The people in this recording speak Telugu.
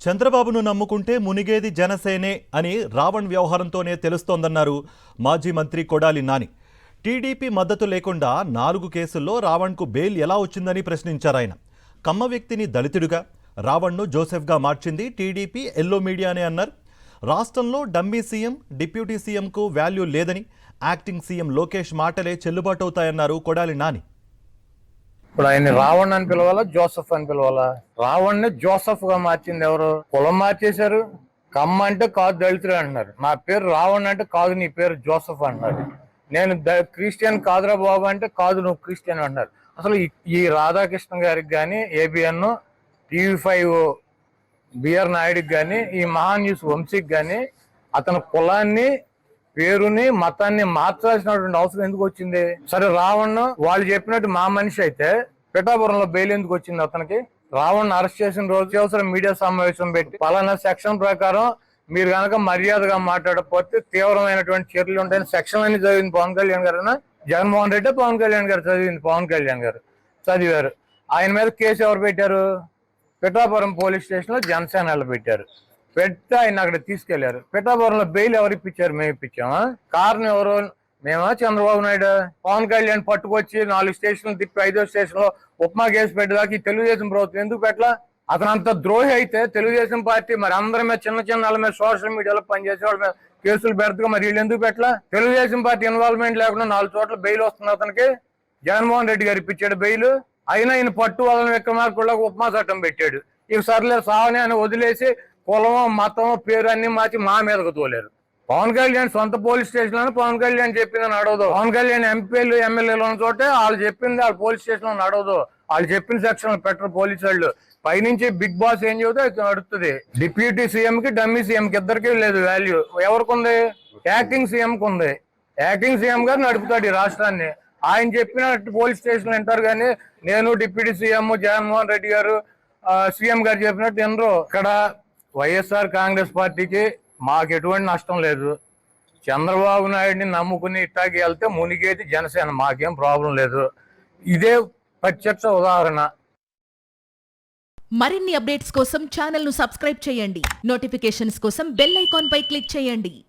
చంద్రబాబును నమ్ముకుంటే మునిగేది జనసేనే అని రావణ్ వ్యవహారంతోనే తెలుస్తోందన్నారు మాజీ మంత్రి కొడాలి నాని. టీడీపీ మద్దతు లేకుండా 4 కేసుల్లో రావణ్కు బెయిల్ ఎలా వచ్చిందని ప్రశ్నించారాయన. కమ్మ వ్యక్తిని దళితుడిగా, రావణ్ను జోసెఫ్గా మార్చింది టీడీపీ ఎల్లో మీడియానే అన్నారు. రాష్ట్రంలో డమ్మీ సీఎం, డిప్యూటీ సీఎంకు వాల్యూ లేదని, యాక్టింగ్ సీఎం లోకేష్ మాటలే చెల్లుబాటవుతాయన్నారు కొడాలి నాని. ఇప్పుడు ఆయన రావణ్ అని పిలవాలా, జోసఫ్ అని పిలవాలా? రావణ్ ని జోసఫ్ గా మార్చింది ఎవరు? కులం మార్చేశారు. కమ్మ అంటే కాదు దళితుడు అంటున్నారు. నా పేరు రావణ్ అంటే కాదు, నీ పేరు జోసఫ్ అంటున్నారు. నేను క్రిస్టియన్ కాదురా బాబు అంటే కాదు, నువ్వు క్రిస్టియన్ అంటున్నారు. అసలు ఈ రాధాకృష్ణ గారికి కానీ, ఏబిఎన్, TV5 బిఆర్ నాయుడికి కానీ, ఈ మహా న్యూస్ వంశీకి కానీ అతని కులాన్ని, పేరుని, మతాన్ని మార్చాల్సినటువంటి అవసరం ఎందుకు వచ్చింది? సరే, రావణ్ వాళ్ళు చెప్పినట్టు మా మనిషి అయితే పిఠాపురంలో బెయిల్ ఎందుకు వచ్చింది అతనికి? రావణ్ అరెస్ట్ చేసిన రోజు అవసరం మీడియా సమావేశం పెట్టి పలానా సెక్షన్ ప్రకారం మీరు కనుక మర్యాదగా మాట్లాడకపోతే తీవ్రమైనటువంటి చర్యలు ఉంటాయని సెక్షన్ అన్ని చదివింది పవన్ కళ్యాణ్ గారు. జగన్మోహన్ రెడ్డి పవన్ కళ్యాణ్ గారు చదివింది, పవన్ కళ్యాణ్ గారు చదివారు. ఆయన మీద కేసు ఎవరు పెట్టారు? పిఠాపురం పోలీస్ స్టేషన్ లో జనసేనలు పెట్టారు. పెడితే ఆయన అక్కడ తీసుకెళ్లారు. పిఠాపురంలో బెయిల్ ఎవరు ఇప్పించారు? మేము ఇప్పించామా? కారణం ఎవరు? మేమా, చంద్రబాబు నాయుడు? పవన్ కళ్యాణ్ పట్టుకొచ్చి 4 స్టేషన్లు తిప్పి 5వ స్టేషన్ లో ఉప్మా కేసు పెట్టేదాకా ఈ తెలుగుదేశం ప్రభుత్వం ఎందుకు పెట్టలా? అతను అంత ద్రోహి అయితే తెలుగుదేశం పార్టీ మరి అందరి మీద, చిన్న వాళ్ళ మీద, సోషల్ మీడియాలో పనిచేసే వాళ్ళ మీద కేసులు పెడతాగా, మరి వీళ్ళు ఎందుకు పెట్టలా? తెలుగుదేశం పార్టీ ఇన్వాల్వ్మెంట్ లేకుండా 4 చోట్ల బెయిల్ వస్తుంది అతనికి. జగన్మోహన్ రెడ్డి గారు ఇప్పించాడు బెయిల్. అయినా ఈయన పట్టు వదల విక్రమార్కులకు ఉప్మా చట్టం పెట్టాడు. ఇక సర్లే సావని అని వదిలేసి కులం, మతం, పేరు అన్ని మార్చి మా మీదకు తోలేరు. పవన్ కళ్యాణ్ సొంత పోలీస్ స్టేషన్ లో పవన్ కళ్యాణ్ చెప్పిందని అడవదు. పవన్ కళ్యాణ్ ఎంపీలు, ఎమ్మెల్యేలు ఉన్న చోటే వాళ్ళు చెప్పింది వాళ్ళు పోలీస్ స్టేషన్ లో నడవదు. వాళ్ళు చెప్పిన సెక్షన్ పెట్టరు పోలీసు వాళ్ళు. పైనుంచి బిగ్ బాస్ ఏం చెబితే అది నడుస్తుంది. డిప్యూటీ సీఎం కి, డమ్మీ సీఎం కి ఇద్దరికి లేదు వాల్యూ. ఎవరికి ఉంది? యాక్టింగ్ సీఎం కి ఉంది. యాక్టింగ్ సీఎం గారు నడుపుతాడు ఈ రాష్ట్రాన్ని. ఆయన చెప్పినట్టు పోలీస్ స్టేషన్ వింటారు కానీ నేను డిప్యూటీ సీఎం జగన్మోహన్ రెడ్డి గారు సీఎం గారు చెప్పినట్టు వినరు. ఇక్కడ వైఎస్ఆర్ కాంగ్రెస్ పార్టీకి మాకు ఎటువంటి నష్టం లేదు. చంద్రబాబు నాయుడిని నమ్ముకుని ఇట్టాకి వెళ్తే మునిగేది జనసేన, మాకేం ప్రాబ్లం లేదు. ఇదే ప్రత్యక్ష ఉదాహరణ. మరిన్ని అప్డేట్స్ కోసం ఛానల్ ను సబ్స్క్రైబ్ చేయండి. నోటిఫికేషన్స్ కోసం బెల్ ఐకాన్ పై క్లిక్ చేయండి.